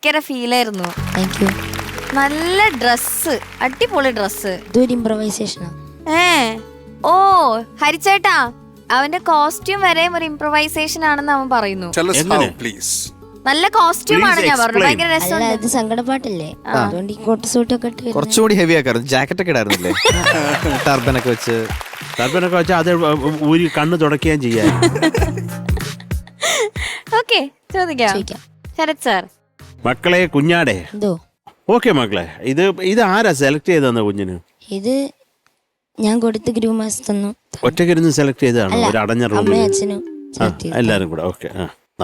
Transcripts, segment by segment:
ഭയങ്കര ഫീലായിരുന്നു. നല്ല ഡ്രസ്, അടിപൊളി ഡ്രസ്. ഓ ഹരിച്ചേട്ടാ, അവന്റെ കോസ്റ്റ്യൂം വരെയും ഒരു ഇംപ്രവൈസേഷൻ ആണെന്ന് അവൻ പറയുന്നു. നല്ല കോസ്റ്റ്യൂം ആണ് ഞാൻ പറഞ്ഞു. ഭയങ്കര രസമുണ്ട്. സങ്കടപ്പാട്ടല്ലേ, അതുകൊണ്ട് ഈ കോട്ട് സൂട്ടൊക്കെ കുറച്ചുകൂടി ഹെവി ആക്കായിരുന്നു. ജാക്കറ്റ് ഒക്കെ ഇടായിരുന്നില്ലേ? ടർബനൊക്കെ വെച്ച് അത് ഊരി കണ്ണ് തുടക്കുകയും ചെയ്യാൻ. ഓക്കെ, ചോദിക്കാം ശരത് സാർ. മക്കളെ കുഞ്ഞാടെ, ഓക്കെ മക്കളെ, ഇത് ആരാ സെലക്ട് ചെയ്തെന്ന കുഞ്ഞിന്? ഇത് ഞാൻ കൊടുത്ത് ഗ്രൂമേഴ്സ് തന്നു. ഒറ്റക്കിരുന്ന് സെലക്ട് ചെയ്തതാണ്? ഒരു അടഞ്ഞ റൂമിൽ അച്ഛനും എല്ലാരും കൂടെ. ഓക്കെ,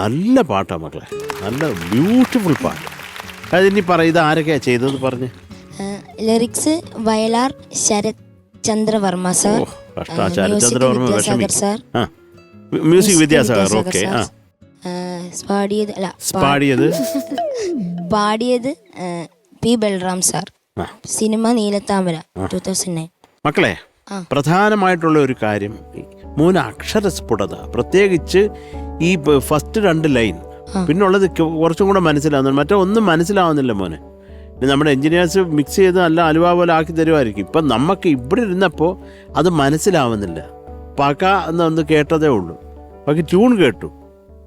നല്ല പാട്ടാ മക്കളെ, നല്ല ബ്യൂട്ടിഫുൾ പാട്ട്. അതിനി പറ, ഇത് ആരൊക്കെയാ ചെയ്തത് പറഞ്ഞ്? Lyrics Vayalar Sarath Chandravarma sir, music Vidyasagar. Okay, പാടിയത് P Balram sir. Cinema Neelathamara 2009. മക്കളെ, പ്രധാനമായിട്ടുള്ള ഒരു കാര്യം, മൂന്ന് അക്ഷരസ്ഫുടത, പ്രത്യേകിച്ച് ഈ ഫസ്റ്റ് 2 ലൈൻ. പിന്നുള്ളത് കുറച്ചും കൂടെ മനസ്സിലാവുന്നു, മറ്റേ ഒന്നും മനസ്സിലാവുന്നില്ല മോനെ. നമ്മുടെ എൻജിനീയേഴ്സ് മിക്സ് ചെയ്ത് നല്ല അലുവ പോലെ ആക്കി തരുമായിരിക്കും. ഇപ്പം നമുക്ക് ഇവിടെ ഇരുന്നപ്പോൾ അത് മനസ്സിലാവുന്നില്ല. പക എന്നൊന്ന് കേട്ടതേ ഉള്ളൂ, ബാക്കി ട്യൂൺ കേട്ടു.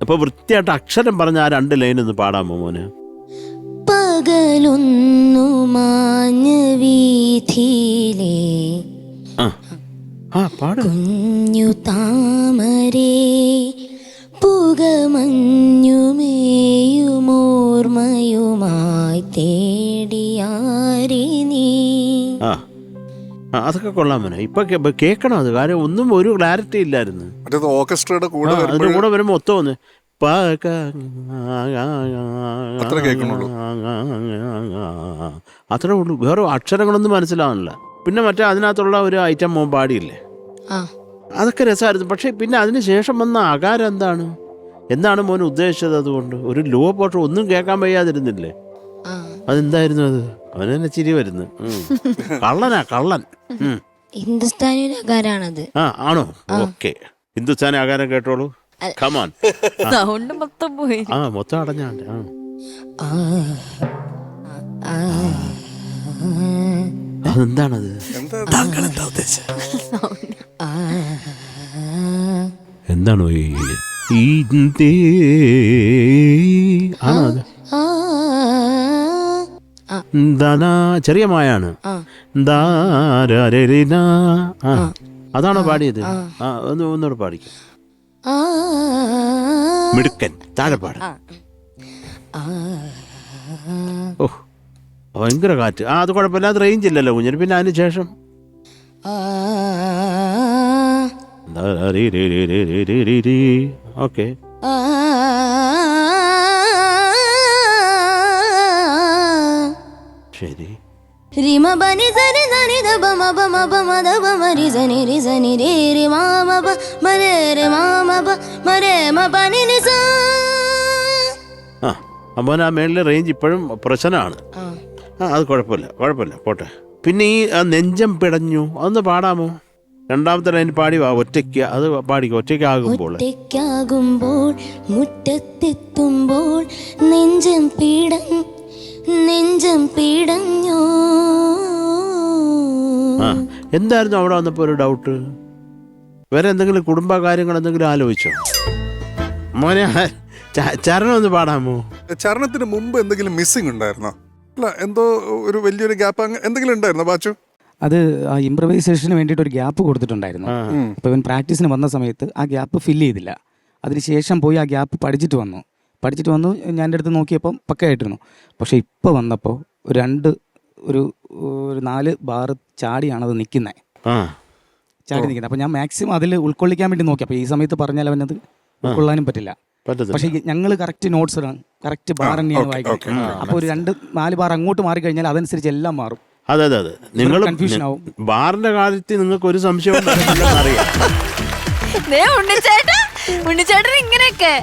അപ്പോൾ വൃത്തിയായിട്ട് അക്ഷരം പറഞ്ഞ ആ 2 ലൈൻ ഒന്ന് പാടാമോ മോനെ? പകലൊന്നു മാഞ്ഞ വീഥിയിലേ കുഞ്ഞു താമരേ പുകമഞ്ഞുമേയുമോർമയുമായി തേടിയാരെ നീ. അതൊക്കെ കൊള്ളാൻ മോനെ. ഇപ്പൊ കേൾക്കണം അത്, കാര്യം ഒന്നും ഒരു ക്ലാരിറ്റി ഇല്ലായിരുന്നു. ഓർക്കസ്ട്രയുടെ അതിന്റെ കൂടെ വരുമ്പോ മൊത്തം ഒന്ന് അത്രേ ഉള്ളൂ, വേറെ അക്ഷരങ്ങളൊന്നും മനസ്സിലാവുന്നില്ല. പിന്നെ മറ്റേ അതിനകത്തുള്ള ഒരു ഐറ്റം മോൻ പാടിയില്ലേ, അതൊക്കെ രസമായിരുന്നു. പക്ഷെ പിന്നെ അതിന് ശേഷം വന്ന ആകാരം എന്താണ് മോൻ ഉദ്ദേശിച്ചത്? അതുകൊണ്ട് ഒരു ലോ പോട്ട് ഒന്നും കേൾക്കാൻ വയ്യാതിരുന്നില്ലേ? അതെന്തായിരുന്നു അത്? അവന് തന്നെ ചിരി വരുന്നു. കള്ളൻ. ഹിന്ദുസ്ഥാനി ആകാരാണത്. ആണോ? ഓക്കെ, ഹിന്ദുസ്ഥാനി ആകാരം കേട്ടോളൂ. കമോൺ. സൗണ്ട് മൊത്തം പോയി. മൊത്തം അടഞ്ഞാണ്ട്. അതെന്താണത്? എന്താണോ ആണോ അത്? ചെറിയ മായാണ്. അതാണോ പാടിയത്? ഒന്നുകൂടെ പാടിക്കും. മിടുക്കൻ, താഴെ പാട്. ഓ, ഭയങ്കര കാറ്റ്. അത് കുഴപ്പമില്ല, അത് റേഞ്ച് ഇല്ലല്ലോ കുഞ്ഞിന്. പിന്നെ അതിന് ശേഷം ഓക്കെ. ശരി. റിമ ബനി സനി സനി ദ ബ മ ബ മ ബ മ ദ ബ മ രി സനി രേ രി മ മ ബ മ രേ മ മ ബ മ രേ മ ബ നി നി സ. അപ്പോൾ ആ മേളിലെ റേഞ്ച് ഇപ്പോഴും പ്രശ്നമാണ്. അത് കുഴപ്പമില്ല, പോട്ടെ. പിന്നെ ഈ നെഞ്ചം പിടഞ്ഞു, അതൊന്ന് പാടാമോ? 2ാമത്തെ ലൈൻ പാടി ഒറ്റയ്ക്ക്. അത് പാടിക്കോ. ഒറ്റയ്ക്കാകുമ്പോൾ മുറ്റത്തെത്തുമ്പോൾ നെഞ്ചം പിടഞ്ഞു. എന്തായിരുന്നു അവിടെ വന്നപ്പോ ഒരു ഡൗട്ട്? വേറെ എന്തെങ്കിലും കുടുംബകാര്യങ്ങൾ എന്തെങ്കിലും ആലോചിച്ചോ മോനെ? ചരണം ഒന്ന് പാടാമോ? ചരണത്തിന് മുമ്പ് എന്തെങ്കിലും മിസ്സിംഗ് ഉണ്ടായിരുന്നോ? അല്ല, എന്തോ ഒരു വലിയൊരു ഗ്യാപ്പ് എന്തെങ്കിലും ഉണ്ടായിരുന്നോ ബാച്ചു? അത് ഇംപ്രവൈസേഷന് വേണ്ടിയിട്ട് ഒരു ഗ്യാപ്പ് കൊടുത്തിട്ടുണ്ടായിരുന്നു. അപ്പോൾ ഇവൻ പ്രാക്ടീസിന് വന്ന സമയത്ത് ആ ഗ്യാപ്പ് ഫില്ല് ചെയ്തില്ല. അതിനുശേഷം പോയി ആ ഗ്യാപ്പ് പഠിച്ചിട്ട് വന്നു. ഞാൻ എൻ്റെ അടുത്ത് നോക്കിയപ്പം പക്കയായിട്ടിരുന്നു. പക്ഷെ ഇപ്പോൾ വന്നപ്പോൾ ഒരു 4 ബാർ ചാടിയാണത് നിൽക്കുന്നത്. അപ്പോൾ ഞാൻ മാക്സിമം അതിൽ ഉൾക്കൊള്ളിക്കാൻ വേണ്ടി നോക്കി. അപ്പോൾ ഈ സമയത്ത് പറഞ്ഞാൽ അവനത് ഉൾക്കൊള്ളാനും പറ്റില്ല. പക്ഷേ ഞങ്ങൾ കറക്റ്റ് നോട്ട്സ് കറക്റ്റ് ബാർ തന്നെയാണ് വായിക്കുന്നത്. അപ്പോൾ ഒരു 2-4 ബാർ അങ്ങോട്ട് മാറിക്കഴിഞ്ഞാൽ അതനുസരിച്ച് എല്ലാം മാറും. അതെ, നിങ്ങൾ കൺഫ്യൂഷൻ ആവും. ബാറിന്റെ കാര്യത്തിൽ നിങ്ങൾക്ക് ഒരു സംശയം അറിയാം. ഉണ്ണിച്ചേട്ടൻ ഇങ്ങനെയൊക്കെ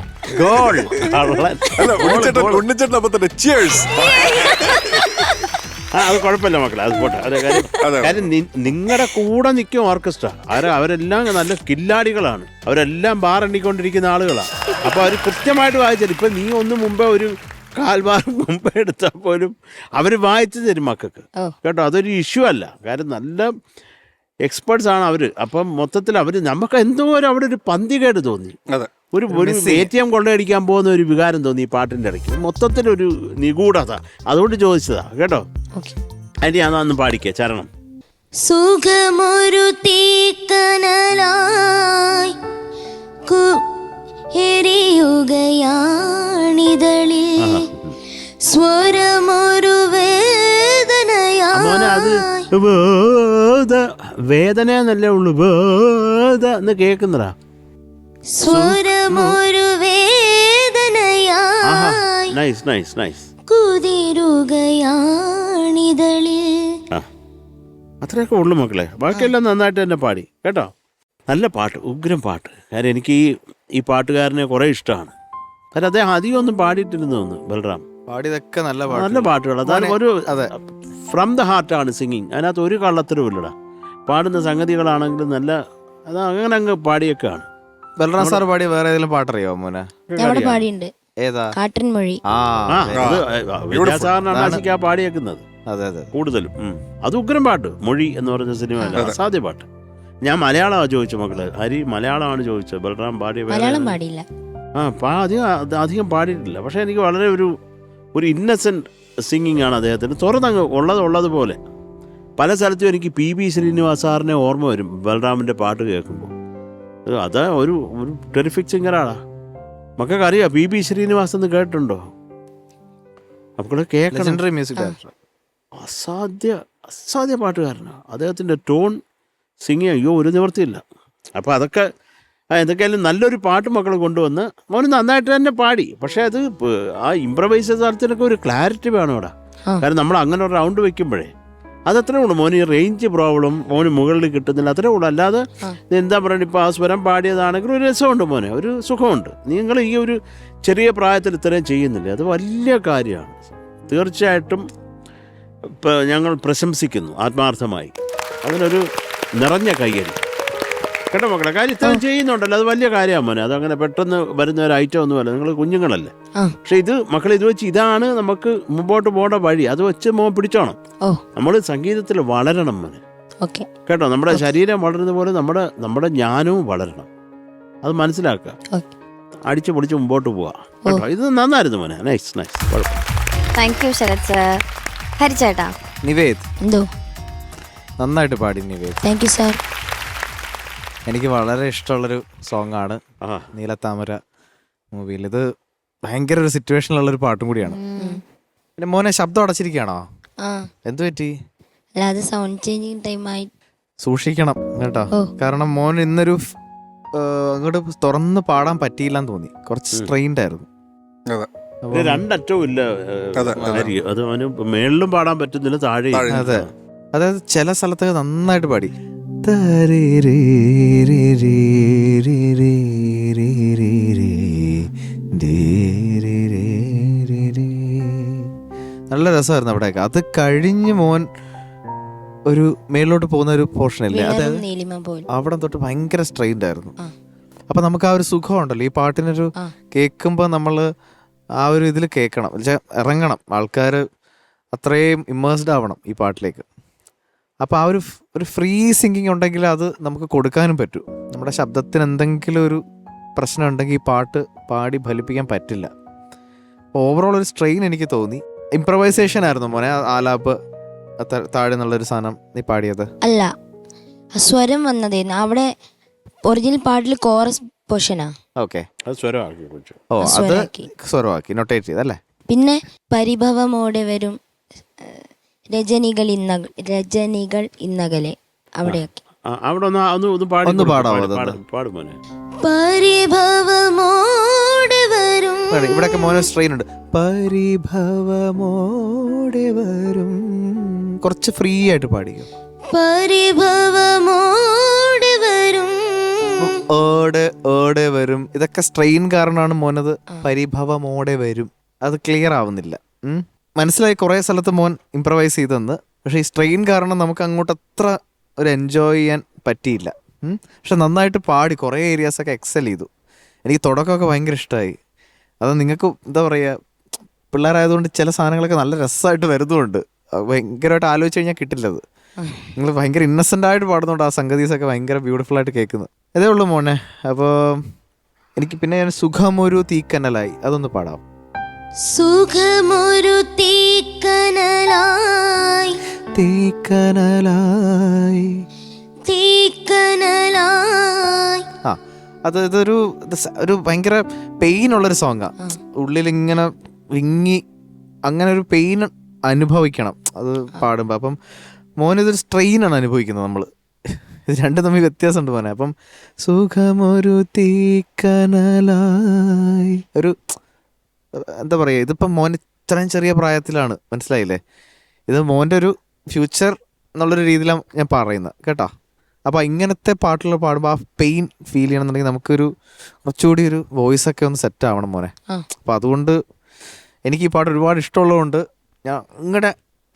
അത് കുഴപ്പമില്ല മക്കളെ, അത് പോട്ടെ. കാര്യം നിങ്ങളുടെ കൂടെ നിൽക്കും ഓർക്കസ്ട്ര. അവരെല്ലാം നല്ല കില്ലാടികളാണ്. അവരെല്ലാം ബാർ എണ്ണിക്കൊണ്ടിരിക്കുന്ന ആളുകളാണ്. അപ്പൊ അവർ കൃത്യമായിട്ട് വായിച്ചത്. ഇപ്പൊ നീ ഒന്ന് മുമ്പേ ഒരു കാൽമാറും മുമ്പ് എടുത്താൽ പോലും അവർ വായിച്ചു തരും മക്കൾക്ക്. ഓ. കേട്ടോ, അതൊരു ഇഷ്യൂ അല്ല. കാര്യം നല്ല എക്സ്പേർട്സ് ആണ് അവർ. അപ്പം മൊത്തത്തിൽ അവർ നമുക്ക് എന്തോ അവിടെ ഒരു പന്തികേട് തോന്നി. അതെ, ഒരു ATM കൊള്ളയടിക്കാൻ പോകുന്ന ഒരു വികാരം തോന്നി ഈ പാട്ടിൻ്റെ ഇടയ്ക്ക്. മൊത്തത്തിലൊരു നിഗൂഢത. അതുകൊണ്ട് ചോദിച്ചതാ കേട്ടോ. അതിന് ഞാൻ അന്ന് പാടിക്കേ ചരണം. സുഖമൊരു തീക്കനലായി എരിയുകയാണിതളിൽ സ്വരമൊരു മോനെ അത് വേദനയായി വേദന എന്നല്ലേ ഉള്ളു, വേദ എന്ന് കേൾക്കുന്നതാ. സ്വരമൊരു വേദനയായി നൈസ് നൈസ് നൈസ്. കുതിരുകയാണിതളിൽ. അത്രയൊക്കെ ഉള്ളു മക്കളെ, ബാക്കിയെല്ലാം നന്നായിട്ട് തന്നെ പാടി കേട്ടോ. നല്ല പാട്ട്, ഉഗ്രം പാട്ട്. കാര്യം എനിക്ക് ഈ പാട്ടുകാരനെ കുറേ ഇഷ്ടമാണ്. കാര്യം അദ്ദേഹം അധികം ഒന്നും പാടിയിട്ടിരുന്നു തോന്നുന്നു ബൽറാം. പാടിയതൊക്കെ നല്ല നല്ല പാട്ടുകൾ. അതാണ് ഒരു ഫ്രം ദ ഹാർട്ടാണ് സിംഗിങ്. അതിനകത്ത് ഒരു കള്ളത്തരവും ഇല്ലടാ. പാടുന്ന സംഗതികളാണെങ്കിലും നല്ല അത് അങ്ങനെ അങ്ങ് പാടിയൊക്കെയാണ്. ബൽറാം സാർ പാടിയ വേറെ ഏതെങ്കിലും പാട്ടറിയോ മോനെ? അവിടെ പാടിയുണ്ട്, ഏതാ? കാട്ടൻ മൊഴി. വിദ്യാസാഗറിനാണ് ആശിക്ക് പാടിയേക്കുന്നത്. അതെ അതെ, കൂടുതലും അത് ഉഗ്രം പാട്ട്. മൊഴി എന്ന് പറഞ്ഞ സിനിമയല്ല, അസാധ്യ പാട്ട്. ഞാൻ മലയാളമാണ് ചോദിച്ചത് മക്കളെ, ഹരി മലയാളമാണ് ചോദിച്ചത്. ബൽറാം പാടിയ മലയാളം പാടിയില്ല. അധികം പാടിയിട്ടില്ല. പക്ഷെ എനിക്ക് വളരെ ഒരു ഇന്നസെന്റ് സിംഗിങ് ആണ് അദ്ദേഹത്തിന്. തുറന്നങ്ങ് ഉള്ളതുപോലെ. പല സ്ഥലത്തും എനിക്ക് PB ശ്രീനിവാസ് സാറിനെ ഓർമ്മ വരും ബൽറാമിൻ്റെ പാട്ട് കേൾക്കുമ്പോൾ. അത് ഒരു ടെറിഫിക് സിംഗറാണ്. മക്കൾക്ക് അറിയാം PB ശ്രീനിവാസ് എന്ന് കേട്ടിട്ടുണ്ടോ? മക്കളെ കേൾക്കണം. മ്യൂസിക് ഡയറക്ടർ, അസാധ്യ പാട്ടുകാരനാണ്. അദ്ദേഹത്തിൻ്റെ ടോൺ സിംഗിങ് അയ്യോ ഒരു നിവൃത്തിയില്ല. അപ്പോൾ അതൊക്കെ എന്തൊക്കെയായാലും നല്ലൊരു പാട്ട് മക്കൾ കൊണ്ടുവന്ന് മോന് നന്നായിട്ട് തന്നെ പാടി. പക്ഷേ അത് ആ ഇംപ്രവൈസ് സ്ഥലത്തിനൊക്കെ ഒരു ക്ലാരിറ്റി വേണം ഇവിടെ. കാരണം നമ്മൾ അങ്ങനെ ഒരു റൗണ്ട് വെക്കുമ്പോഴേ അതത്രേ ഉള്ളൂ. മോന് ഈ റേഞ്ച് പ്രോബ്ലം മോന് മുകളിൽ കിട്ടുന്നില്ല, അത്രേ ഉള്ളൂ. അല്ലാതെ എന്താ പറയുക, ഇപ്പോൾ ആ സ്വരം പാടിയതാണെങ്കിൽ ഒരു രസമുണ്ട് മോനെ, ഒരു സുഖമുണ്ട്. നിങ്ങൾ ഈ ഒരു ചെറിയ പ്രായത്തിൽ ഇത്രയും ചെയ്യുന്നില്ലേ, അത് വലിയ കാര്യമാണ്. തീർച്ചയായിട്ടും ഞങ്ങൾ പ്രശംസിക്കുന്നു ആത്മാർത്ഥമായി. അതിനൊരു നിറഞ്ഞ കയ്യടി കേട്ടോ മക്കളെ. കാര്യം ഇത്രയും ചെയ്യുന്നുണ്ടല്ലോ, അത് വലിയ കാര്യമാണ് മോനെ. അതങ്ങനെ പെട്ടെന്ന് വരുന്ന ഒരു ഐറ്റം ഒന്നുമല്ല. നിങ്ങൾ കുഞ്ഞുങ്ങളല്ലേ. പക്ഷെ ഇത് മക്കളെ, ഇത് വെച്ച് ഇതാണ് നമുക്ക് മുമ്പോട്ട് പോകേണ്ട വഴി. അത് വെച്ച് മോൻ പിടിച്ചോണം. നമ്മൾ സംഗീതത്തിൽ വളരണം മോനെ കേട്ടോ. നമ്മുടെ ശരീരം വളരുന്ന പോലെ നമ്മുടെ ജ്ഞാനവും വളരണം. അത് മനസ്സിലാക്കുക. അടിച്ചു പൊളിച്ച് മുമ്പോട്ട് പോവാ കേട്ടോ. ഇത് നന്നായിരുന്നു മോനെ. Nice nice. Thank you Sharath sir. ഹരിച്ചേട്ടാ, നിവേദ് എന്തോ നന്നായിട്ട് പാടി. Nived, thank you sir. എനിക്ക് വളരെ ഇഷ്ടമുള്ളൊരു സോങ് ആണ് നീലത്താമര മൂവിയിൽ. ഇത് ഭയങ്കര ഒരു സിറ്റുവേഷനിലുള്ളൊരു പാട്ടും കൂടിയാണ്. പിന്നെ മോനെ ശബ്ദം അടച്ചിരിക്കുകയാണോ? എന്തു പറ്റി? അല്ലാതെ സൗണ്ട് ചേഞ്ചിങ് ടൈമായി. സൂക്ഷിക്കണം കേട്ടോ. കാരണം മോൻ ഇന്നൊരു അങ്ങോട്ട് തുറന്ന് പാടാൻ പറ്റിയില്ലെന്ന് തോന്നി. കുറച്ച് സ്ട്രെയിൻഡ് ആയിരുന്നു. രണ്ടറ്റവും ഇല്ല. അത് അവന് മേളിലും പാടാൻ പറ്റുന്നില്ല, താഴെ. അതെ, അതായത് ചില സ്ഥലത്തൊക്കെ നന്നായിട്ട് പാടി. നല്ല രസമായിരുന്നു അവിടെയൊക്കെ. അത് കഴിഞ്ഞ് മോൻ ഒരു മേളിലോട്ട് പോകുന്ന ഒരു പോർഷൻ ഇല്ലേ, അതായത് അവിടെ തൊട്ട് ഭയങ്കര സ്ട്രെയിൻഡ് ആയിരുന്നു. അപ്പൊ നമുക്ക് ആ ഒരു സുഖം ഉണ്ടല്ലോ ഈ പാട്ടിനൊരു കേൾക്കുമ്പോൾ നമ്മൾ ആ ഒരു ഇതിൽ കേൾക്കണം, ഇറങ്ങണം. ആൾക്കാർ അത്രയും ഇമ്മേഴ്സ്ഡ് ആവണം ഈ പാട്ടിലേക്ക്. അപ്പോൾ ആ ഒരു ഫ്രീ സിംഗിങ് ഉണ്ടെങ്കിൽ അത് നമുക്ക് കൊടുക്കാനും പറ്റും. നമ്മുടെ ശബ്ദത്തിന് എന്തെങ്കിലും ഒരു പ്രശ്നം ഉണ്ടെങ്കിൽ ഈ പാട്ട് പാടി ഫലിപ്പിക്കാൻ പറ്റില്ല. ഓവറോൾ ഒരു സ്ട്രെയിൻ എനിക്ക് തോന്നി. ഇംപ്രവൈസേഷൻ ആയിരുന്നു മോനെ ആലാപ്പ് താഴെ എന്നുള്ളൊരു സാധനം നീ പാടിയത്? അല്ല, സ്വരം വന്നതായിരുന്നു അവിടെ. ഒറിജിനൽ പാട്ടിൽ കോറസ് പൊസിഷനാ. ഓക്കെ, അത് സ്വരമാക്കി. ഓ, അത് സ്വരമാക്കി നൊട്ടേറ്റ് ചെയ്തല്ലേ. പിന്നെ പരിഭവമോടെ വരും രജനികൾ ഇന്നകലെ അവിടെയൊക്കെ. അവിടെ ഒന്ന് പാടും മോനെ. പരിഭവമോടെ വരും. ഇവിടെയൊക്കെ മോനെ സ്ട്രെയിൻ ഉണ്ട്. പരിഭവമോടെ വരും. കുറച്ച് ഫ്രീ ആയിട്ട് പാടിക്കും. പരിഭവമോടെ വരും, ഓടെ വരും. ഇതൊക്കെ സ്ട്രെയിൻ കാരണമാണ് മോനത് പരിഭവമോടെ വരും. അത് ക്ലിയർ ആവുന്നില്ല. മനസ്സിലായി. കുറേ സ്ഥലത്ത് മോൻ ഇംപ്രവൈസ് ചെയ്തെന്ന്. പക്ഷെ ഈ സ്ട്രെയിൻ കാരണം നമുക്ക് അങ്ങോട്ട് അത്ര ഒരു എൻജോയ് ചെയ്യാൻ പറ്റിയില്ല. പക്ഷെ നന്നായിട്ട് പാടി. കുറേ ഏരിയാസൊക്കെ എക്സൽ ചെയ്തു. എനിക്ക് തുടക്കമൊക്കെ ഭയങ്കര ഇഷ്ടമായി. അത് നിങ്ങൾക്ക് എന്താ പറയുക, പിള്ളേരായതുകൊണ്ട് ചില സാധനങ്ങളൊക്കെ നല്ല രസമായിട്ട് വരുന്നുമുണ്ട്. ഭയങ്കരമായിട്ട് ആലോചിച്ച് കഴിഞ്ഞാൽ കിട്ടില്ലത്. നിങ്ങൾ ഭയങ്കര ഇന്നസെൻ്റ് ആയിട്ട് പാടുന്നുണ്ട്. ആ സംഗതീസൊക്കെ ഭയങ്കര ബ്യൂട്ടിഫുൾ ആയിട്ട് കേൾക്കുന്നത്. ഇതേ ഉള്ളൂ മോനെ. അപ്പോൾ എനിക്ക് പിന്നെ ഞാൻ സുഖമൊരു തീക്കനലായി അതൊന്ന് പാടാം. സുഖമൊരു തീക്കനലായി തീക്കനലായി തീക്കനലായി. ആ ഇതൊരു ഭയങ്കര പെയിനുള്ളൊരു സോങ്ങാണ്. ഉള്ളിലിങ്ങനെ വിങ്ങി അങ്ങനെ ഒരു പെയിൻ അനുഭവിക്കണം അത് പാടുമ്പോൾ. അപ്പം മോനിതൊരു സ്ട്രെയിനാണ് അനുഭവിക്കുന്നത് നമ്മൾ. ഇത് രണ്ടും തമ്മിൽ വ്യത്യാസമുണ്ട് മോനെ. അപ്പം സുഖമൊരു തീക്കനലായി ഒരു എന്താ പറയുക, ഇതിപ്പം മോൻ ഇത്രയും ചെറിയ പ്രായത്തിലാണ്, മനസ്സിലായില്ലേ? ഇത് മോൻ്റെ ഒരു ഫ്യൂച്ചർ എന്നുള്ളൊരു രീതിയിലാണ് ഞാൻ പറയുന്നത് കേട്ടോ. അപ്പോൾ ഇങ്ങനത്തെ പാട്ടുകൾ പാടുമ്പോൾ ആ പെയിൻ ഫീൽ ചെയ്യണമെന്നുണ്ടെങ്കിൽ നമുക്കൊരു കുറച്ചുകൂടി ഒരു വോയിസൊക്കെ ഒന്ന് സെറ്റ് ആവണം മോനെ. അപ്പോൾ അതുകൊണ്ട് എനിക്ക് ഈ പാട്ട് ഒരുപാട് ഇഷ്ടമുള്ളതുകൊണ്ട് ഞാൻ ഇങ്ങനെ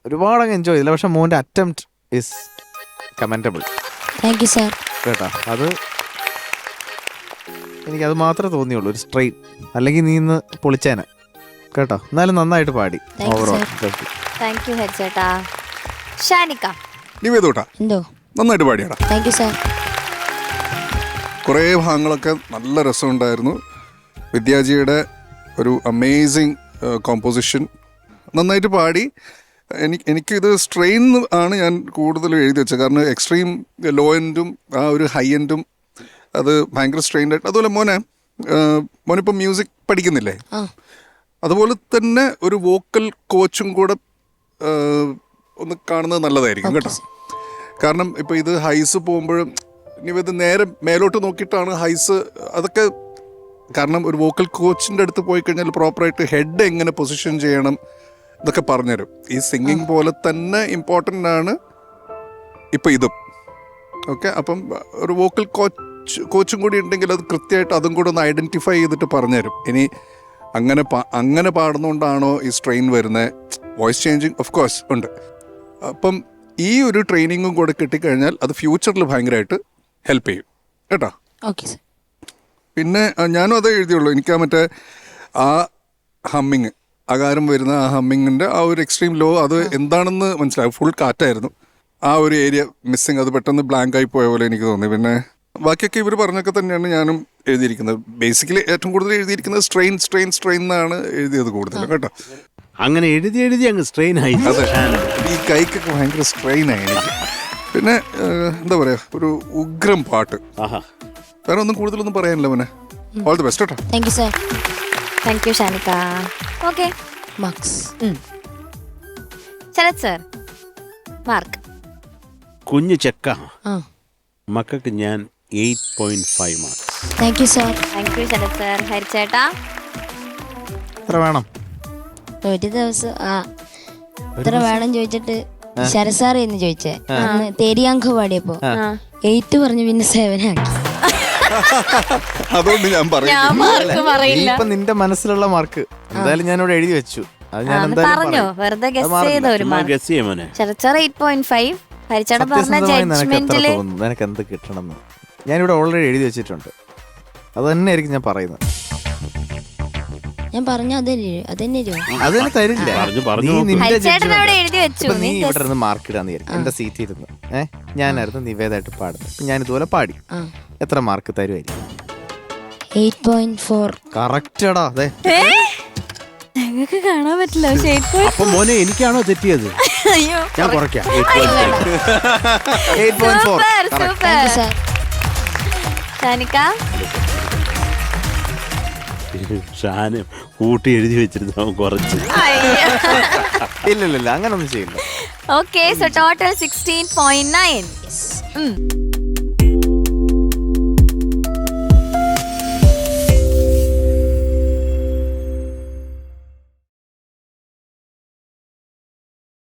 ഒരുപാടങ്ങ് എൻജോയ് ചെയ്തില്ല. പക്ഷെ മോൻ്റെ attempt is commendable. Thank you sir. കേട്ടോ, അത് എനിക്കത് മാത്രമേ തോന്നിയുള്ളൂ, ഒരു സ്ട്രെയിൻ. അല്ലെങ്കിൽ നീ ഇന്ന് പൊളിച്ചേനെ കേട്ടോ. എന്നാലും നന്നായിട്ട് പാടി ഓവറോൾ. താങ്ക് യു ഹരിച്ചേട്ടാ. ഷാനിക്ക നിവേദൂട്ടാ എന്തോ നന്നായിട്ട് പാടിയാടാ. Thank you sir. കുറേ ഭാഗങ്ങളൊക്കെ നല്ല രസമുണ്ടായിരുന്നു. വിദ്യാജിയുടെ ഒരു അമേസിങ് കോമ്പോസിഷൻ, നന്നായിട്ട് പാടി. എനിക്കിത് സ്ട്രെയിൻ ആണ് ഞാൻ കൂടുതലും എഴുതി വെച്ചത്. കാരണം എക്സ്ട്രീം ലോ എൻഡും ആ ഒരു ഹൈ എൻഡും അത് ഭയങ്കര സ്ട്രെയിൻഡ് ആയിട്ട്. അതുപോലെ മോനിപ്പം മ്യൂസിക് പഠിക്കുന്നില്ലേ, അതുപോലെ തന്നെ ഒരു വോക്കൽ കോച്ചും കൂടെ ഒന്ന് കാണുന്നത് നല്ലതായിരിക്കും കേട്ടോ. കാരണം ഇപ്പോൾ ഇത് ഹൈസ് പോകുമ്പോഴും ഇനി ഇത് നേരെ മേലോട്ട് നോക്കിയിട്ടാണ് ഹൈസ് അതൊക്കെ. കാരണം ഒരു വോക്കൽ കോച്ചിൻ്റെ അടുത്ത് പോയി കഴിഞ്ഞാൽ പ്രോപ്പറായിട്ട് ഹെഡ് എങ്ങനെ പൊസിഷൻ ചെയ്യണം ഇതൊക്കെ പറഞ്ഞുതരും. ഈ സിംഗിങ് പോലെ തന്നെ ഇമ്പോർട്ടൻ്റ് ആണ് ഇപ്പം ഇതും. ഓക്കെ, അപ്പം ഒരു വോക്കൽ കോച്ചും കൂടി ഉണ്ടെങ്കിൽ അത് കൃത്യമായിട്ട് അതും കൂടെ ഒന്ന് ഐഡൻറ്റിഫൈ ചെയ്തിട്ട് പറഞ്ഞുതരും. ഇനി അങ്ങനെ പാടുന്നതുകൊണ്ടാണോ ഈ സ്ട്രെയിൻ വരുന്നത്? വോയിസ് ചേഞ്ചിങ് ഓഫ് കോഴ്സ് ഉണ്ട്. അപ്പം ഈ ഒരു ട്രെയിനിങ്ങും കൂടെ കിട്ടിക്കഴിഞ്ഞാൽ അത് ഫ്യൂച്ചറിൽ ഭയങ്കരമായിട്ട് ഹെൽപ്പ് ചെയ്യും കേട്ടോ. Okay sir. പിന്നെ ഞാനും അതേ എഴുതിയുള്ളൂ. എനിക്ക് ആ ഹമ്മിങ്, അകാരം വരുന്ന ആ ഹമ്മിങ്ങിൻ്റെ ആ ഒരു എക്സ്ട്രീം ലോ അത് എന്താണെന്ന് മനസ്സിലാവും. ഫുൾ കാറ്റായിരുന്നു, ആ ഒരു ഏരിയ മിസ്സിങ്, അത് പെട്ടെന്ന് ബ്ലാങ്ക് ആയി പോയ പോലെ എനിക്ക് തോന്നി. പിന്നെ ബാക്കിയൊക്കെ ഇവർ പറഞ്ഞൊക്കെ തന്നെയാണ് ഞാനും എഴുതിയിരിക്കുന്നത്. ബേസിക്കലി ഏറ്റവും കൂടുതൽ എഴുതിയിരിക്കുന്നത് സ്ട്രെയിൻ എന്നാണ് എഴുതിയത് കൂടുതലും കേട്ടോ. അങ്ങനെ എഴുതി അങ്ങ് സ്ട്രെയിൻ ആയി. അതെ, ഈ കൈക്കൊക്കെ ഭയങ്കര സ്ട്രെയിൻ ആയി എനിക്ക്. പിന്നെ എന്താ പറയുക, ഒരു ഉഗ്രം പാട്ട്. വേറെ ഒന്നും കൂടുതലൊന്നും പറയാനില്ല മോനെ. ഓൾ ദി ബെസ്റ്റ് കേട്ടോ. Thank you sir. Thank you ഷാനിക്ക. Okay, marks. Sharath sir mark. കുഞ്ഞു ചെക്ക മക്കൾക്ക് ഞാൻ 8.5 mark. Thank you sir. Thank you Sharath sir. ഹരിച്ചേട്ടാ എത്ര വേണം? ഒരു ദിവസം ഇത്ര വേണം ചോദിച്ചിട്ട് ശരസാറി എന്ന് ചോദിച്ചേ. അന്ന് തേരിയാങ്ക് പാടിയപ്പോ 8 പറഞ്ഞു, പിന്നെ 7 ആക്കി. അതുകൊണ്ട് ഞാൻ പറയില്ല. ഇപ്പൊ നിന്റെ മനസ്സിലുള്ള മാർക്ക് എന്തായാലും ഞാൻ ഇവിടെ എഴുതി വെച്ചു. അത് ഞാൻ പറഞ്ഞോ, വെറുതെ ഗസ് ചെയ്ത ഒരു ഗസ് ചെയ്യാ മോനെ. ശരത് സർ 8.5. ഹരിച്ചേട്ടൻ പറഞ്ഞ ജഡ്ജ്മെന്റില് നിനക്ക് എന്ത് കിട്ടണമെന്ന് ഞാനിവിടെ ഓൾറെഡി എഴുതി വെച്ചിട്ടുണ്ട്. അത് തന്നെ ആയിരിക്കും ഞാൻ പറയുന്നത്. ഞാൻ പറഞ്ഞ അതന്നെ തരില്ല. എഴുതി വെച്ചു. നീ ഇവിടെ ഇരുന്ന് മാർക്ക് ഇടാന്ന് വിചാരിക്കും. എന്റെ സീറ്റ് ഇരുന്ന് ഞാനായിരുന്നു നിവേദായിട്ട് പാടുന്നത്. ഞാൻ ഇതുപോലെ പാടി. എത്ര മാർക്ക് തരുമായിരിക്കും? 8.4. കറക്റ്റടാ. അതെ, ഞങ്ങൾക്ക് കാണാൻ പറ്റില്ല. പക്ഷേ അപ്പൊ മോനെ എനിക്കാണോ തെറ്റിയത്? ഞാൻ കുറയ്ക്കാം. 8.4. ഷാനിക്ക ഷാന് കൂട്ടി എഴുതി വെച്ചിരുന്നു കുറച്ച്. ഇല്ല അങ്ങനൊന്നും ചെയ്യില്ല. Okay, so total 16.9.